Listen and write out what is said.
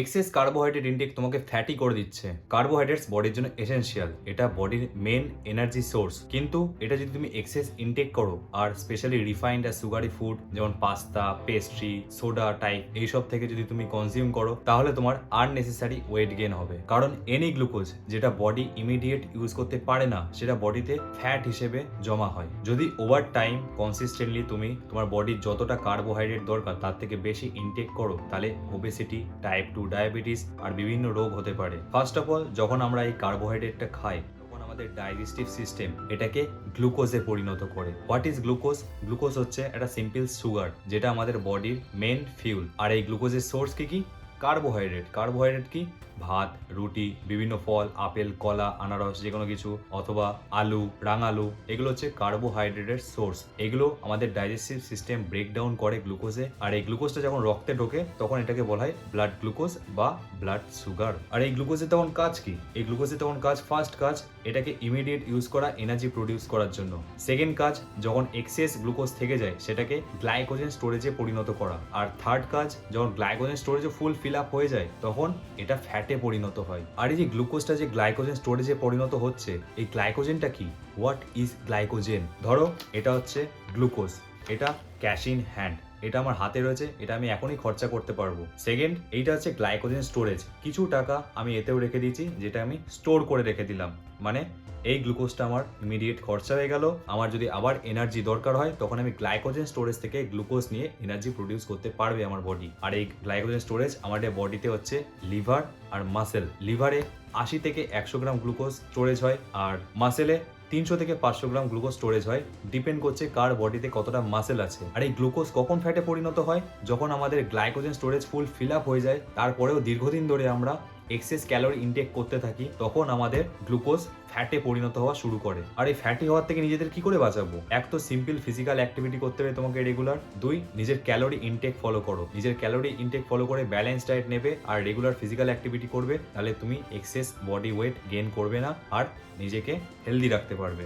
Access carbohydrate intact তোমাকে fatty করে দিচ্ছে। কার্বোহাইড্রেটস বডির জন্য এসেনশিয়াল, এটা বডির মেন এনার্জি সোর্স। কিন্তু এটা যদি তুমি এক্সেস ইনটেক করো, আর স্পেশালি রিফাইন্ড আর সুগারি ফুড যেমন পাস্তা, পেস্ট্রি, সোডা টাইপ এইসব থেকে যদি তুমি কনজিউম করো, তাহলে তোমার আননেসেসারি ওয়েট গেন হবে। কারণ এনি গ্লুকোজ যেটা বডি ইমিডিয়েট ইউজ করতে পারে না, সেটা বডিতে ফ্যাট হিসেবে জমা হয়। যদি ওভার টাইম কনসিস্টেন্টলি তুমি তোমার বডির যতটা কার্বোহাইড্রেট দরকার তার থেকে বেশি ইনটেক করো, তাহলে ওবেসিটি, টাইপ 2 ডায়াবেটিস আর বিভিন্ন রোগ হতে পারে। ফার্স্ট অফ অল, যখন আমরা এই কার্বোহাইড্রেটটা খাই, তখন আমাদের ডাইজেস্টিভ সিস্টেম এটাকে গ্লুকোজে পরিণত করে। What is glucose? গ্লুকোজ হচ্ছে একটা সিম্পল সুগার, যেটা আমাদের বডির মেন ফিউল। আর এই গ্লুকোজের সোর্স কি? কার্বোহাইড্রেট। কার্বোহাইড্রেট কি? ভাত, রুটি, বিভিন্ন ফল, আপেল, কলা, আনারস, যে কোনো কিছু, অথবা আলু, রাঙালু, এগুলো হচ্ছে কার্বোহাইড্রেটের সোর্স। এগুলো আমাদের ডাইজেস্টিভ সিস্টেম ব্রেকডাউন করে গ্লুকোজে। আর এই গ্লুকোজটা যখন রক্তে ঢোকে, তখন এটাকে বলা হয় ব্লাড গ্লুকোজ বা ব্লাড সুগার। আর এই গ্লুকোজের তখন কাজ কি? এই গ্লুকোজের তখন কাজ, ফার্স্ট কাজ, এটাকে ইমিডিয়েট ইউজ করা এনার্জি প্রডিউস করার জন্য। সেকেন্ড কাজ, যখন এক্সেস গ্লুকোজ থেকে যায়, সেটাকে গ্লাইকোজেন স্টোরেজে পরিণত করা। আর থার্ড কাজ, যখন গ্লাইকোজেন স্টোরেজে ফুল ফিল আপ হয়ে যায়, তখন এটা ফ্যাটে পরিণত হয়। আর এই যে গ্লুকোজটা যে গ্লাইকোজেন স্টোরেজে পরিণত হচ্ছে, এই গ্লাইকোজেনটা কি? What is glycogen? ধরো এটা হচ্ছে গ্লুকোজ, এটা ক্যাশ ইন হ্যান্ড, এটা আমার হাতে রয়েছে, এটা আমি এখনই খরচা করতে পারবো। সেকেন্ড, এইটা হচ্ছে গ্লাইকোজেন স্টোরেজ, কিছু টাকা আমি এতেও রেখে দিয়েছি, যেটা আমি স্টোর করে রেখে দিলাম। মানে এই গ্লুকোজটা আমার ইমিডিয়েট খরচা হয়ে গেল। আমার যদি আবার এনার্জি দরকার হয়, তখন আমি গ্লাইকোজেন স্টোরেজ থেকে গ্লুকোজ নিয়ে এনার্জি প্রডিউস করতে পারবে আমার বডি। আর এই গ্লাইকোজেন স্টোরেজ আমাদের বডিতে হচ্ছে লিভার আর মাসেল। লিভারে 80 থেকে 100 গ্রাম গ্লুকোজ স্টোরেজ হয়, আর মাসেলে 300 থেকে 500 গ্রাম গ্লুকোজ স্টোরেজ হয়। ডিপেন্ড করছে কার বডিতে কতটা মাসেল আছে। আর এই গ্লুকোজ কখন ফ্যাটে পরিণত হয়? যখন আমাদের glycogen storage full fill up হয়ে যায়, তারপরেও দীর্ঘদিন ধরে আমরা এক্সেস ক্যালোরি ইনটেক করতে থাকি, তখন আমাদের গ্লুকোজ ফ্যাটে পরিণত হওয়া শুরু করে। আর এই ফ্যাটি হওয়ার থেকে নিজেদের কি করে বাঁচাবো? এক তো সিম্পল ফিজিক্যাল অ্যাক্টিভিটি করতে হবে তোমাকে রেগুলার। দুই, নিজের ক্যালোরি ইনটেক ফলো করো। নিজের ক্যালোরি ইনটেক ফলো করে ব্যালেন্স ডায়েট নেবে আর রেগুলার ফিজিক্যাল অ্যাক্টিভিটি করবে, তাহলে তুমি এক্সেস বডি ওয়েট গেইন করবে না আর নিজেকে হেলদি রাখতে পারবে।